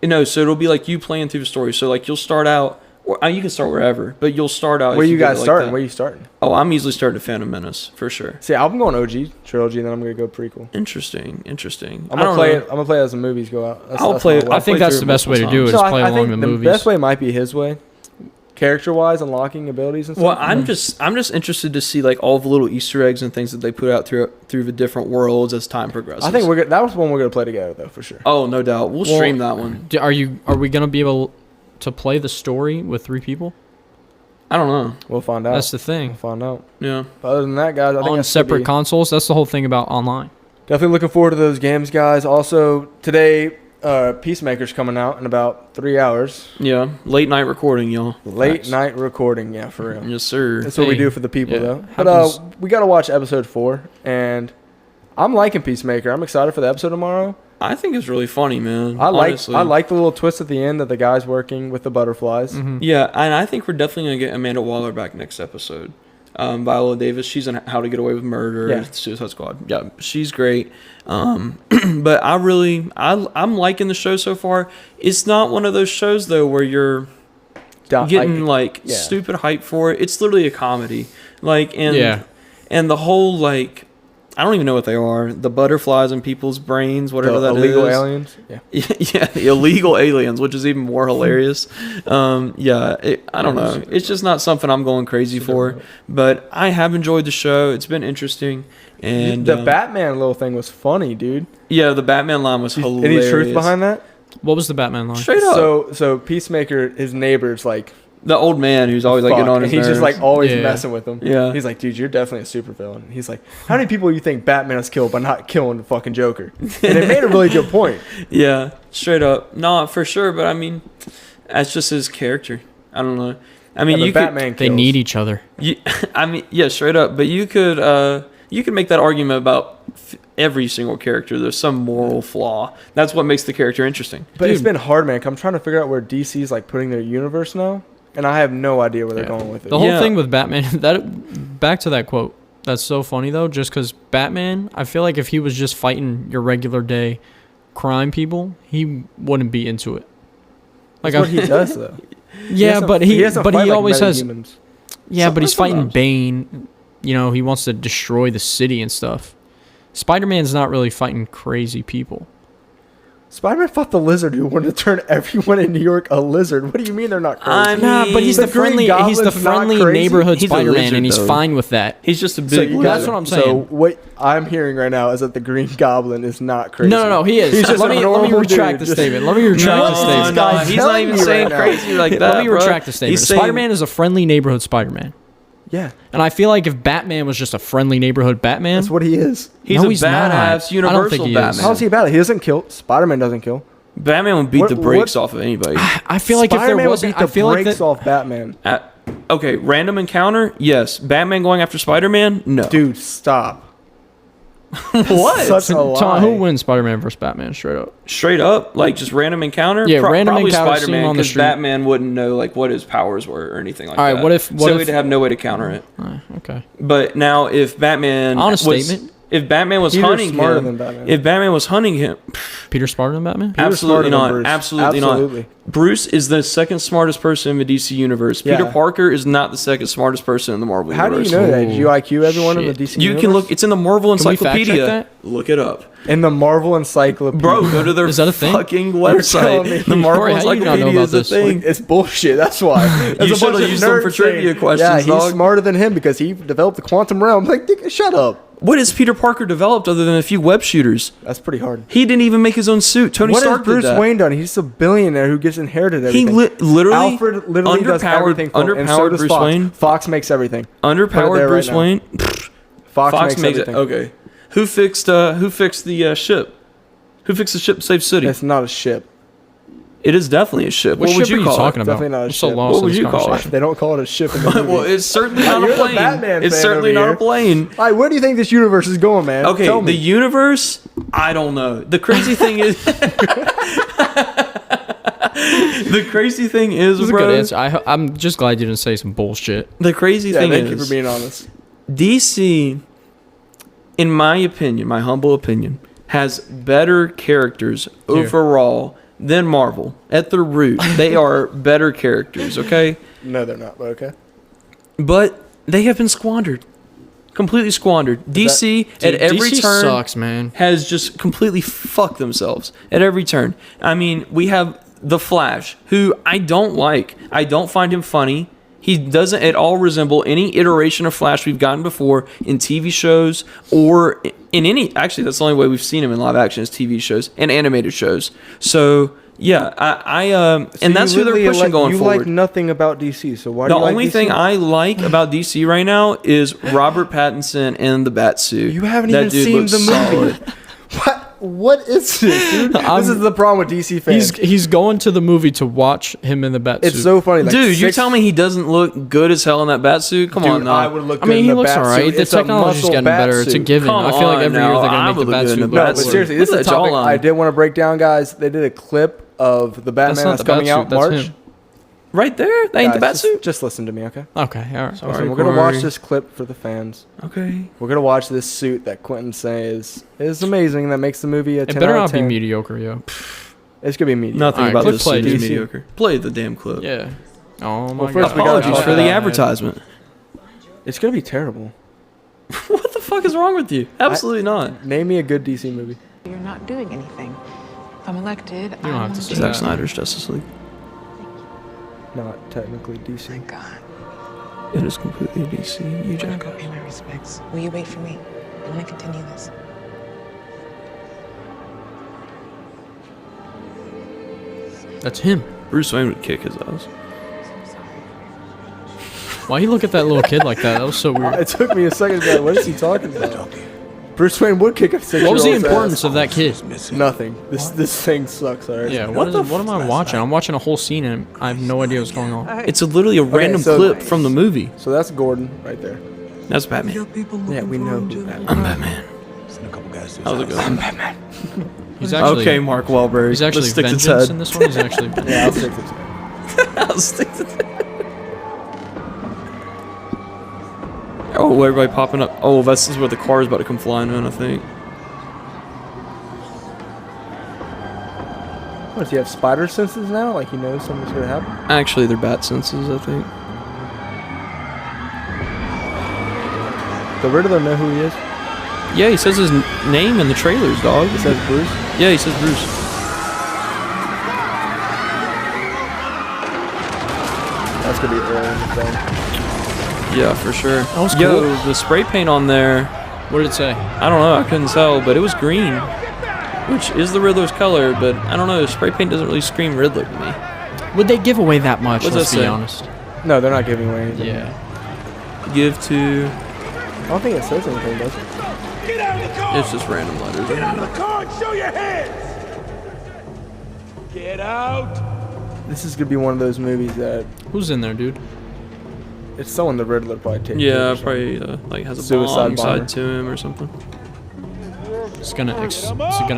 No, so it'll be like you playing through the story. So like you'll start out, or you can start wherever, but you'll start out. Where you guys starting? Where you starting? Oh, I'm easily starting to Phantom Menace for sure. See, I'm going OG trilogy, and then I'm going to go prequel. Interesting. I'm gonna play it. I'm gonna play it as the movies go out. I'll play it. I think that's the best way to do it. Is play along the movies. The best way might be his way. Character-wise, unlocking abilities and stuff. Well, I'm just interested to see like all the little Easter eggs and things that they put out through the different worlds as time progresses. I think that was one we're gonna play together though, for sure. Oh, no doubt. We'll stream that one. Are we gonna be able to play the story with 3 people? I don't know. We'll find out. That's the thing. We'll find out. Yeah. But other than that, guys, I think on separate consoles. That's the whole thing about online. Definitely looking forward to those games, guys. Also today, Peacemaker's coming out in about 3 hours. Yeah, late night recording, y'all. Late night recording, yeah, for real. Yes, sir. That's what we do for the people, though. But we got to watch episode 4, and I'm liking Peacemaker. I'm excited for the episode tomorrow. I think it's really funny, man. I like the little twist at the end that the guy's working with the butterflies. Mm-hmm. Yeah, and I think we're definitely gonna get Amanda Waller back next episode. Viola Davis, she's in How to Get Away with Murder, Suicide Squad. Yeah, she's great. But I'm liking the show so far. It's not one of those shows though where you're getting stupid hype for it. It's literally a comedy. And the whole like, I don't even know what they are. The butterflies in people's brains, whatever that is. Illegal aliens? Yeah. Yeah, the illegal aliens, which is even more hilarious. I don't know. It's just not something I'm going crazy for. But I have enjoyed the show. It's been interesting. And the Batman little thing was funny, dude. Yeah, the Batman line was hilarious. Any truth behind that? What was the Batman line? Straight up. So Peacemaker, his neighbor's like... The old man who's always like getting on his nerves. He's just like always messing with him. Yeah. He's like, dude, you're definitely a supervillain. He's like, how many people you think Batman has killed by not killing the fucking Joker? And it made a really good point. Yeah, straight up. No, for sure. But I mean, that's just his character. I don't know. I mean, they need each other. Straight up. But you could make that argument about every single character. There's some moral flaw. That's what makes the character interesting. But it's been hard, man. I'm trying to figure out where DC's like putting their universe now. And I have no idea where they're going with it. The whole thing with Batman, back to that quote, that's so funny, though, just because Batman, I feel like if he was just fighting your regular day crime people, he wouldn't be into it. Like that's what he does, though. Yeah, but he always has... Humans. Yeah, but he's fighting Bane. You know, he wants to destroy the city and stuff. Spider-Man's not really fighting crazy people. Spider-Man fought the lizard who wanted to turn everyone in New York a lizard. What do you mean they're not crazy? But he's the friendly neighborhood Spider-Man, and he's fine with that. He's just a big lizard. That's what I'm saying. So what I'm hearing right now is that the Green Goblin is not crazy. No, he is. He's just let me retract the statement. Let me retract the statement. No, he's not even saying crazy like that. Let me retract the statement. Spider-Man is a friendly neighborhood Spider-Man. Yeah. And I feel like if Batman was just a friendly neighborhood Batman... That's what he is. He's a badass universal Batman. How is he a badass? He doesn't kill. Spider-Man doesn't kill. Batman would beat the brakes off of anybody. I feel like Spider-Man if there wasn't... would beat the brakes off Batman. Okay, random encounter? Yes. Batman going after Spider-Man? No. Dude, stop. What? Such a lie. Who wins Spider-Man versus Batman straight up? Straight up? Like just random encounter? Yeah, random probably encounter. Spider-Man, because Batman wouldn't know like what his powers were or anything like that. All right, what if he'd have no way to counter it. Okay. But now if Batman statement. If Batman was hunting him, if Batman was hunting him, Peter smarter than Batman? Absolutely not. Absolutely not. Bruce is the second smartest person in the DC universe. Peter Parker is not the second smartest person in the Marvel universe. How do you know that? Did you IQ everyone in the DC universe? You can look. It's in the Marvel Encyclopedia. Can we fact check that? Look it up. In the Marvel Encyclopedia. Bro, go to their is that a thing? fucking website. The Marvel Encyclopedia is a thing. It's bullshit. That's why. You should have used them for trivia questions. Yeah, he's smarter than him because he developed the quantum realm. Like, shut up. What has Peter Parker developed other than a few web shooters? That's pretty hard. He didn't even make his own suit. Tony Stark did that. What has Bruce Wayne done? He's a billionaire who gets inherited everything. He literally... Alfred literally does everything for him, and so does Bruce Fox. Wayne. Fox makes everything. Underpowered Bruce Wayne. Fox makes everything. Okay. Who fixed the ship? Who fixed the ship to save city? It's not a ship. It is definitely a ship. What would you call it? Talking about? Definitely not a ship. What would you call it? They don't call it a ship in the movie. Well, it's certainly not a plane. It's certainly not a plane. All right, where do you think this universe is going, man? Okay, the universe, I don't know. The crazy thing is... The crazy thing is, bro... This is a good answer. I'm just glad you didn't say some bullshit. The crazy thing is... Thank you for being honest. DC, in my opinion, my humble opinion, has better characters overall than Marvel. At their root, they are better characters, okay? No, they're not, but okay. But they have been squandered. Completely squandered. DC at every DC turn sucks, man. has just completely fucked themselves at every turn. I mean, we have The Flash, who I don't like. I don't find him funny. He doesn't at all resemble any iteration of Flash we've gotten before in TV shows or in any... Actually, that's the only way we've seen him in live action is TV shows and animated shows. So... Yeah, and that's who they're pushing going forward. You like nothing about DC, so why do you like DC? The only thing I like about DC right now is Robert Pattinson and the Batsuit. You haven't even seen the movie. What is this, dude? This is the problem with DC fans. He's going to the movie to watch him in the Batsuit. It's so funny. Like dude, you tell me he doesn't look good as hell in that Batsuit? Come on, now. I would look good in he the looks Batsuit. alright. The technology's getting better. It's a given. I feel like every year they're going to make the Batsuit. No, but seriously, this is a topic I did want to break down, guys. They did a clip of the Batman that's coming out March. Him. Right there? That ain't the Batsuit? Just listen to me, okay? Okay, all right. Sorry, we're going to watch this clip for the fans. Okay. We're going to watch this suit that Quinten says is amazing, that makes the movie a 10 It better out of not 10. be mediocre, yo. It's going to be mediocre. Nothing about this suit is DC. mediocre. Play the damn clip. Yeah. Oh, my Well, God. first we gotta Apologies talk for the about advertisement. It's going to be terrible. What the fuck is wrong with you? Absolutely not. Name me a good DC movie. You're not doing anything. If I'm elected, You don't have to say Zack that. Snyder's Justice League. Not technically DC. Thank God. It is completely DC. You I'm gonna jack. go pay my respects. Will you wait for me? I want to continue this. That's him. Bruce Wayne would kick his ass. I'm sorry. Why you look at that little kid like that? That was so weird. It took me a second to go, what is he talking about? Bruce Wayne would kick a 6-year-old. What was the importance of that kid? Nothing. This thing sucks already. Yeah, what am I watching? I'm watching a whole scene and I have no idea what's going on. It's literally a random so- clip from the movie. So that's Gordon right there. That's Batman. Yeah, we know who Batman. I'm Batman. How's it going? I'm Batman. He's actually Okay, Mark Wahlberg. He's actually Let's stick to vengeance Ted. in this one. He's actually Yeah, I'll stick to Ted. I'll stick to Ted. Oh, everybody popping up. Oh, this is where the car is about to come flying in, I think. What, does he have spider senses now? Like he knows something's gonna happen? Actually, they're bat senses, I think. The Riddler know who he is? Yeah, he says his name in the trailers, dog. He says Bruce? Yeah, he says Bruce. That's gonna be early in the film. Yeah, for sure. That was Yo, cool. the spray paint on there, What did it say? I don't know, I couldn't tell, but it was green. Which is the Riddler's color, but I don't know, spray paint doesn't really scream Riddler to me. Would they give away that much? What's Let's that be say? honest. No, they're not giving away anything. Yeah. Give to... I don't think it says anything, does it? Get out of the car! It's just random letters. Get out of the car and show your hands! Get out! This is gonna be one of those movies that Who's in there, dude? it's someone the Riddler probably takes. Yeah, probably like has a Suicide bomb bomber. side to him or something. Is it gonna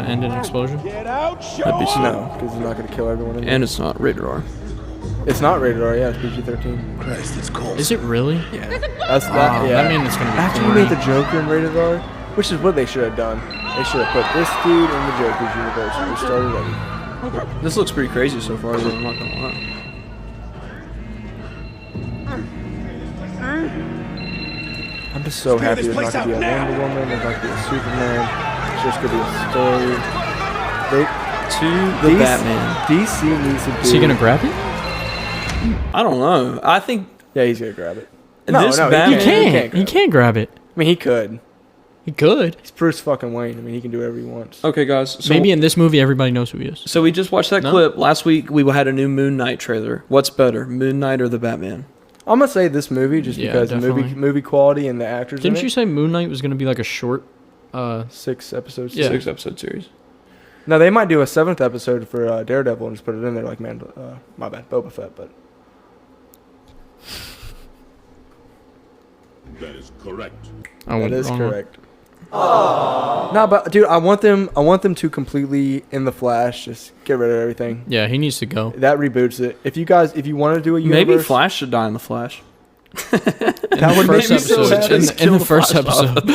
end in an explosion? Get out! Show That'd be up! sweet. No, because he's not gonna kill everyone in there. And it's not rated R. It's not rated R, yeah, it's PG-13. Christ, it's cold. Is it really? Yeah. That's that, yeah. I mean, it's gonna be After you corny. made the Joker in rated R, which is what they should have done. They should have put this dude in the Joker's universe and we started ready. This looks pretty crazy so far, though, I'm not gonna lie. I'm just so happy this there's not place gonna be a out now. Wonder Woman, there's not gonna be a Superman. It's just gonna be a story. To the Batman. DC needs to do. Is he gonna grab it? I don't know. I think Yeah, he's gonna grab it. this no, he Batman... He can't. can't. He grab can't grab it. I mean, he could. He could. He's Bruce fucking Wayne. I mean, he can do whatever he wants. Okay, guys. So, Maybe in this movie everybody knows who he is. So we just watched that No? clip. Last week we had a new Moon Knight trailer. What's better, Moon Knight or the Batman? I'm gonna say this movie just Yeah, because the definitely. movie quality and the actors. Didn't in you it. say Moon Knight was gonna be like a short? 6 episodes? Yeah. 6-episode series. No, they might do a 7th episode for Daredevil and just put it in there like, man, my bad, Boba Fett, but. That is correct. I That went is wrong one. correct. No, but dude, I want them to completely in the Flash just get rid of everything. Yeah, he needs to go. That reboots it. If you want to do a universe, Maybe Flash should die in the Flash. That would make me so happy. In the first episode.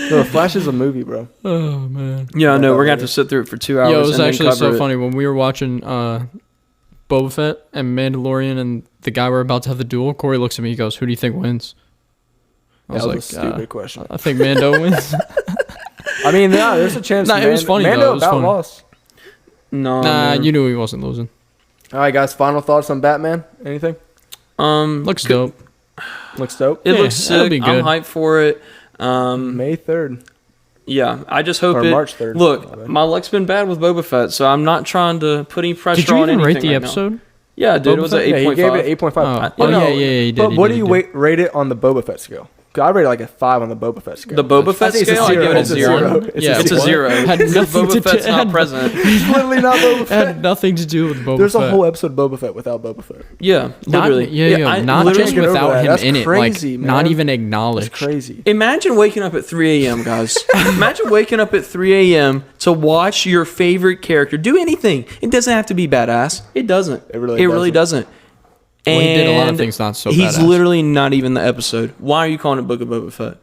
No, Flash is a movie, bro. Oh man. Yeah, I know. We're gonna have to sit through it for 2 hours. Yo, it was and actually then cover so it. funny when we were watching Boba Fett and Mandalorian, and the guy we're about to have the duel. Cory looks at me. He goes, "Who do you think wins?" I was That like, was a stupid question. I think Mando wins. I mean, yeah, there's a chance. Nah, it was funny, Mando though. It was about funny. lost. No. Nah, man. you knew he wasn't losing. All right, guys. Final thoughts on Batman? Anything? Looks dope. Looks dope. It Yeah, looks that'll sick. be I'm good. hyped for it. May 3rd. Yeah, I just hope Or it. March 3rd. Look, my luck's been bad with Boba Fett, so I'm not trying to put any pressure Did you on even anything rate the right now. episode? Yeah, dude, Boba it was an Fett? Yeah, he 8.5. gave it 8.5. Oh, no, yeah, he did. But he what did, do you he did. rate it on the Boba Fett scale? 'Cause I rated like a 5 on the Boba Fett scale. The Boba Fett think it's a scale, I zero. give it a It's a 0. zero. Yeah, It's a what? 0. Had Because nothing to Boba Fett's do- not had- present. It's literally not Boba It Fett. had nothing to do with Boba There's Fett. a whole episode of Boba Fett without Boba Fett. Yeah, Not, literally. yeah, I not literally just get over without that. him That's in it, crazy, like not man. even It's acknowledged. crazy. Imagine waking up at 3 a.m., guys. Imagine waking up at 3 a.m. to watch your favorite character do anything. It doesn't have to be badass. It doesn't. It really doesn't. Well, he did a lot of And things not so He's badass. literally not even the episode. Why are you calling it Book of Boba Fett?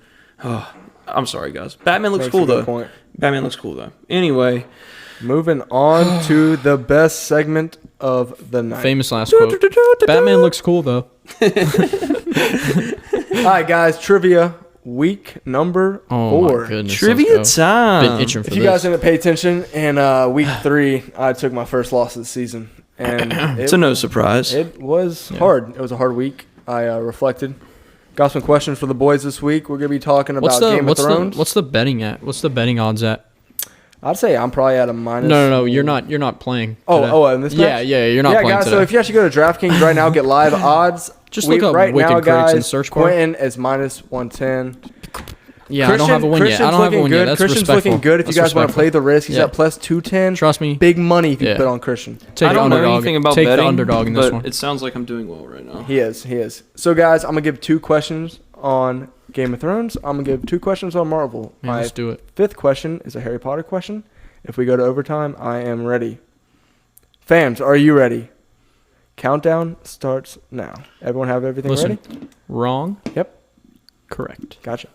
Oh, I'm sorry, guys. Batman looks Makes cool, a good though. point. Batman looks cool, though. Anyway. Moving on to the best segment of the night. Famous last quote. Batman looks cool though. All right, guys. Trivia week number Oh 4. my goodness. Trivia let's go. time. Been itching for If you this. guys didn't pay attention, in week 3, I took my first loss of the season, and It's a no surprise. it was hard. It was a hard week. I reflected. Got some questions for the boys this week. We're gonna be talking about Game of Thrones. What's the betting at? What's the betting odds at? I'd say I'm probably at a minus. No, you're not playing. today. In this match? Yeah, you're not Yeah, playing guys. today. So if you actually go to DraftKings right now, get live odds. Just look up right Wicked now, Critics guys. in search bar. Quinten is minus 110. Yeah, I don't have a win yet. I don't have a win yet. That's Christian's respectful. looking good. If you That's guys want to respectful. play the risk, he's Yeah. at plus 210. Trust me. Big money if you Yeah. bet on Christian. Take I the don't know underdog. anything about Take betting, the underdog in this but one. it sounds like I'm doing well right now. He is. So, guys, I'm going to give 2 questions on Game of Thrones. I'm going to give 2 questions on Marvel. Man, My let's do it. 5th question is a Harry Potter question. If we go to overtime, I am ready. Fans, are you ready? Countdown starts now. Everyone have everything Listen, ready? wrong. Yep. Correct. Gotcha.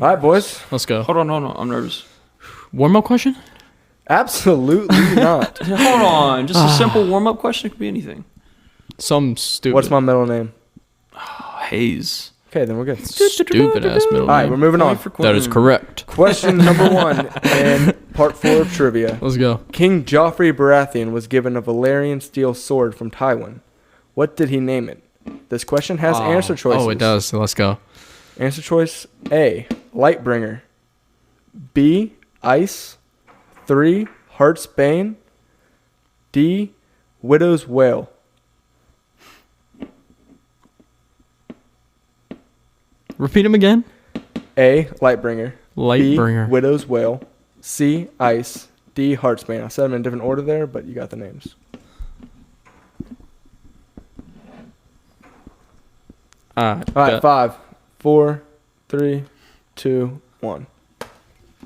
All right, boys. Let's go. Hold on. I'm nervous. Warm up question? Absolutely not. Hold on. Just a simple warm-up question. It could be anything. Some stupid. What's my middle name? Haze. Okay, then we're good. stupid ass middle All right, name? we're moving on. That is correct. Question number 1 in part 4 of trivia. Let's go. King Geoffrey Baratheon was given a Valyrian steel sword from Tywin. What did he name it? This question has answer choices. Oh, it does. So let's go. Answer choice A, Lightbringer. B, Ice. 3, Heart's Bane. D, Widow's Wail. Repeat them again. A, Lightbringer. Lightbringer. B, Widow's Wail. C, Ice. D, Heart's Bane. I said them in different order there, but you got the names. All right, 5, 4, 3, 2, 1.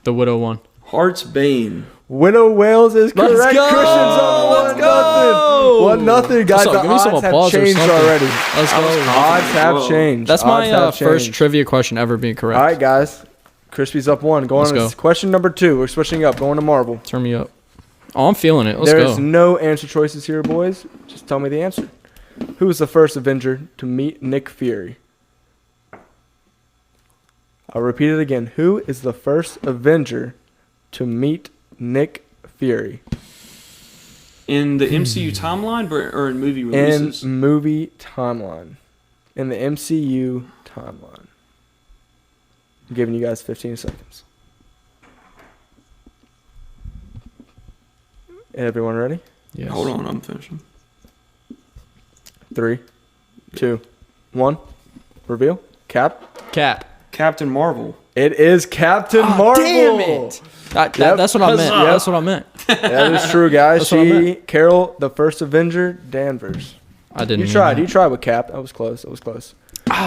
The widow one. Heart's Bane. Widow Wales is correct. Let's go! Christian's up Let's go! 1-0, guys. What's up? The Give me some odds have applause or changed something. already. Let's go. Odds have Whoa. changed. That's Odds my have first changed. trivia question ever being correct. All right, guys. Crispy's up 1. Going Let's on go. to question number 2. We're switching up. Going to Marvel. Turn me up. Oh, I'm feeling it. Let's There's go. no answer choices here, boys. Just tell me the answer. Who was the first Avenger to meet Nick Fury? I'll repeat it again. Who is the first Avenger to meet Nick Fury? In the MCU timeline or in movie In releases? movie timeline. In the MCU timeline. I'm giving you guys 15 seconds. Everyone ready? Yes. Hold on, I'm finishing. 3, 2, 1. Reveal. Cap. Captain Marvel. It is Captain Marvel. Damn it. That's what I meant. Yep. That's what I meant. That is true, guys. That's what I Carol, the first Avenger, Danvers. I didn't. You mean tried. that. You tried with Cap. That was close. All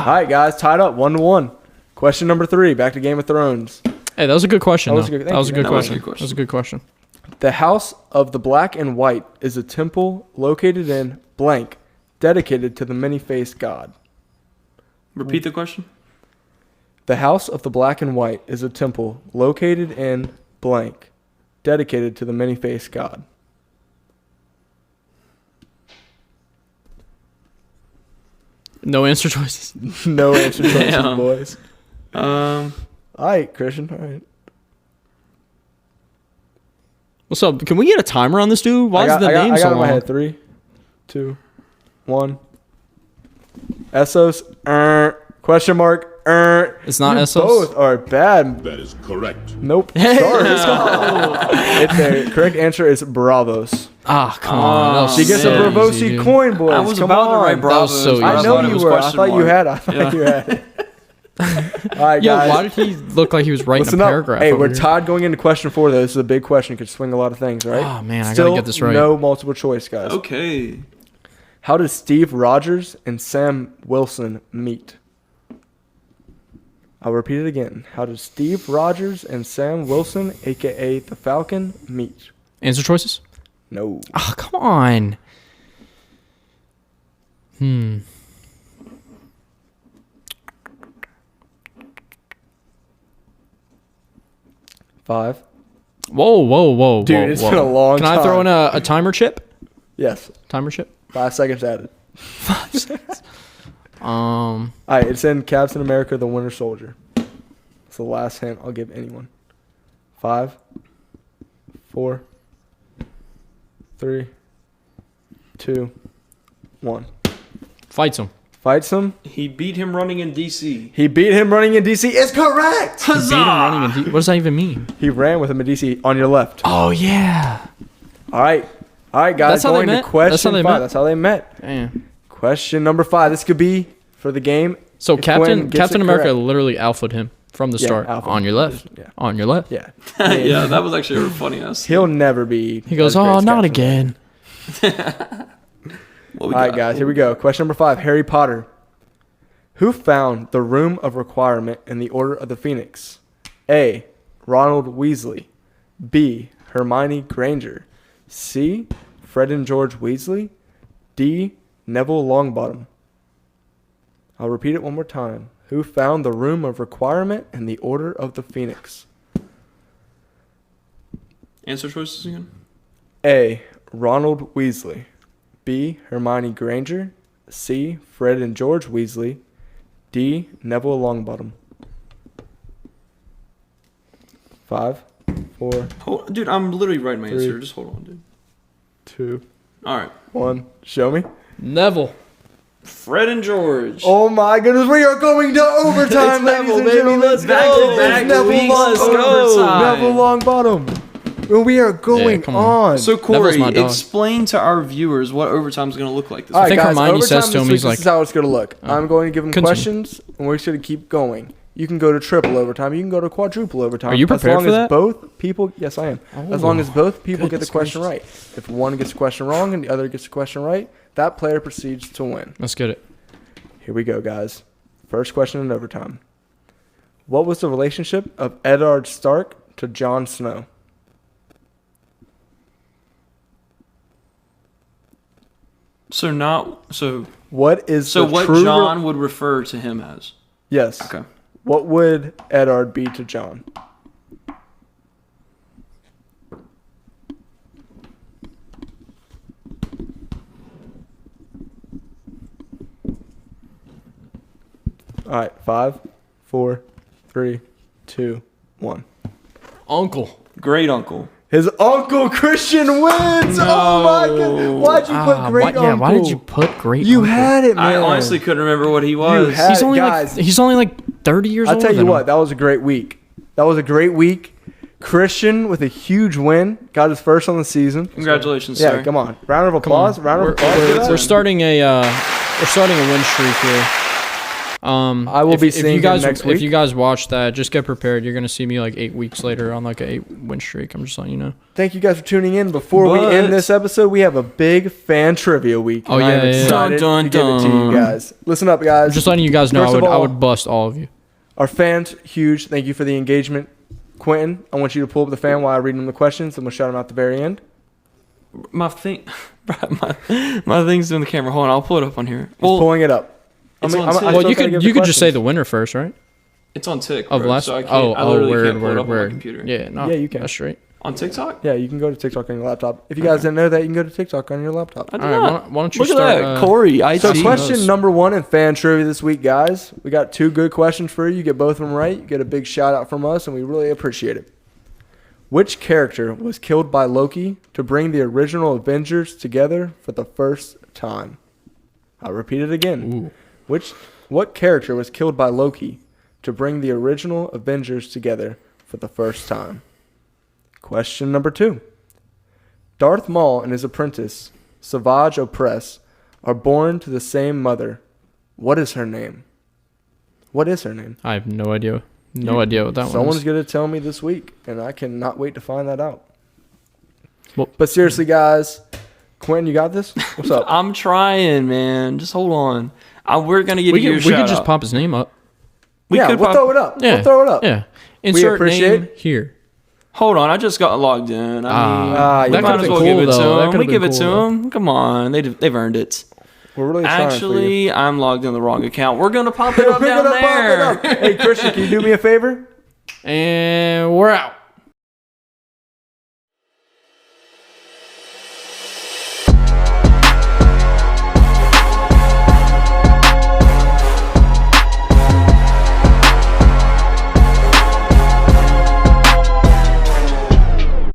right, guys. Tied up 1-1. Question number 3. Back to Game of Thrones. Hey, that was a good question. That was though. a good- That was a thank you. good That was a question. good question. That was a good question. The House of the Black and White is a temple located in blank. dedicated to the many-faced god? Repeat the question. The House of the Black and White is a temple located in blank, dedicated to the many-faced god. No answer choices. No answer choices, Damn. boys. Um, All right, Christian. All right. What's up? Can we get a timer on this dude? Why is the name I got so it in my long? head. 3, 2, 1. Essos. Question mark. It's not You Essos? both are bad. That is correct. Nope. Sorry. The correct answer is Bravos. Ah, come on. That was She gets so a Bravosi easy, dude. coin, boys. I was Come about on. to write Bravos. That was so but I easy. know thought it you was were. I question thought you mark. had. I thought you had. All right, Yeah, guys. why did he look like he was writing Listen a up. paragraph? Hey, over we're here? tied going into question 4, though. This is a big question. Could swing a lot of things, right? Oh, man, I gotta Still get this right. no multiple choice, guys. Okay. How did Steve Rogers and Sam Wilson meet? I'll repeat it again. How did Steve Rogers and Sam Wilson, a.k.a. the Falcon, meet? Answer choices? No. Oh, come on. 5. Whoa. Dude, it's been a long Can time. I throw in a timer chip? Yes. Timer chip? 5 seconds added. All right, it's in Captain America: The Winter Soldier. It's the last hint I'll give anyone. 5, 4, 3, 2, 1. Fights him. Fights him. He beat him running in DC. He beat him running in DC. It's correct. Beat him running in what does that even mean? He ran with him in DC on your left. Oh, yeah. All right, guys. That's how they Going to met? question That's how they 5. met? That's how they met. Damn. Question number 5. This could be for the game. So if Quinn gets Captain it America correct. literally alphaed him from the Yeah, start. alpha. On your left. Yeah. On your left. Yeah. Yeah, that was actually a funny ass. He'll never be. He goes, as great oh, as not Captain again. What we All right, got? guys, here we go. Question number 5. Harry Potter. Who found the Room of Requirement in the Order of the Phoenix? A. Ronald Weasley. B. Hermione Granger. C. Fred and George Weasley. D. Neville Longbottom. I'll repeat it one more time. Who found the Room of Requirement in the Order of the Phoenix? Answer choices again? A. Ronald Weasley. B. Hermione Granger. C. Fred and George Weasley. D. Neville Longbottom. 5, 4, Dude, I'm literally writing my 3. answer. Just hold on, dude. 2, All right. 1. Show me. Neville. Fred and George. Oh my goodness, we are going to overtime, ladies Neville, and baby. gentlemen. Let's go. It's Neville Let's Longbottom. go. Neville Longbottom. And we are going come on. on. So, Neville's Corey, my dog. explain to our viewers what overtime's going to look like this All week. right, think guys, Hermione overtime says to this him, week, he's like- this is how it's going to look. I'm going to give them Continue. questions, and we're just going to keep going. You can go to triple overtime. You can go to quadruple overtime. Are you prepared as long for as that? both people, yes, I am. As long as both people get the Goodness question right. If one gets the question wrong and the other gets the question right, that player proceeds to win. Let's get it. Here we go, guys. First question in overtime. What was the relationship of Eddard Stark to Jon Snow? What is So the what true John would refer to him as? Yes. Okay. What would Eddard be to Jon? All right, 5, 4, 3, 2, 1. Uncle. Great uncle. His uncle Christian wins. Oh my god! Why'd you put great uncle? Yeah, why did you put great You uncle? had it, man. I honestly couldn't remember what he was. had- He's only guys. like 30 years I'll old. tell you what, that was a great week. That was a great week. Christian with a huge win, got his first on the season. Congratulations, Yeah, sir. come on. Round of applause. Round of applause. for that. We're starting a win streak here. I will be seeing you guys, him next week. If you guys watch that, just get prepared. You're gonna see me like 8 weeks later on like a 8-win streak. I'm just letting you know. Thank you guys for tuning in. Before we But- end this episode, we have a big fan trivia week. Oh, and I am yeah, yeah. excited Dun, to give it to dun, you guys. Listen up, guys. I'm just letting you guys know First of I all- would bust all of you. Our fans, huge. Thank you for the engagement. Quinten, I want you to pull up the fan while I read them the questions, and we'll shout them out at the very end. My thing. My thing's in the camera. Hold on, I'll pull it up on here. He's pulling it up. It's on Well, you could just say the winner first, right? It's on TikTok. Of last. So I literally can't pull it up on my word. computer. Yeah, no, Yeah, you can. That's straight. On TikTok? Yeah, you can go to TikTok on your laptop. If you guys didn't know that, you can go to TikTok on your laptop. I did All right, not. why don't you Look start? at that, Cory. So IT. question number 1 in fan trivia this week, guys. We got 2 good questions for you. You get both of them right. You get a big shout out from us, and we really appreciate it. Which character was killed by Loki to bring the original Avengers together for the first time? I'll repeat it again. Ooh. What character was killed by Loki to bring the original Avengers together for the first time? Question number 2. Darth Maul and his apprentice, Savage Opress, are born to the same mother. What is her name? What is her name? I have no idea. No idea what that one Someone's is. going to tell me this week, and I cannot wait to find that out. Well- But seriously, guys, Quinten, you got this? What's up? I'm trying, man. Just hold on. We're going to give We you a could shout just out. pop his name up. We'll throw it up. Yeah. We'll throw it up. Yeah. Insert appreciate name here. Hold on. I just got logged in. I mean, that we might could've as been well cool, give it to though. That them. could've We been give it cool, to though. them. Come on. They've earned it. We're really trying for you. Actually, I'm logged in the wrong account. We're going to pop it up We're down gonna pop it there. up. Hey, Christian, can you do me a favor? And we're out.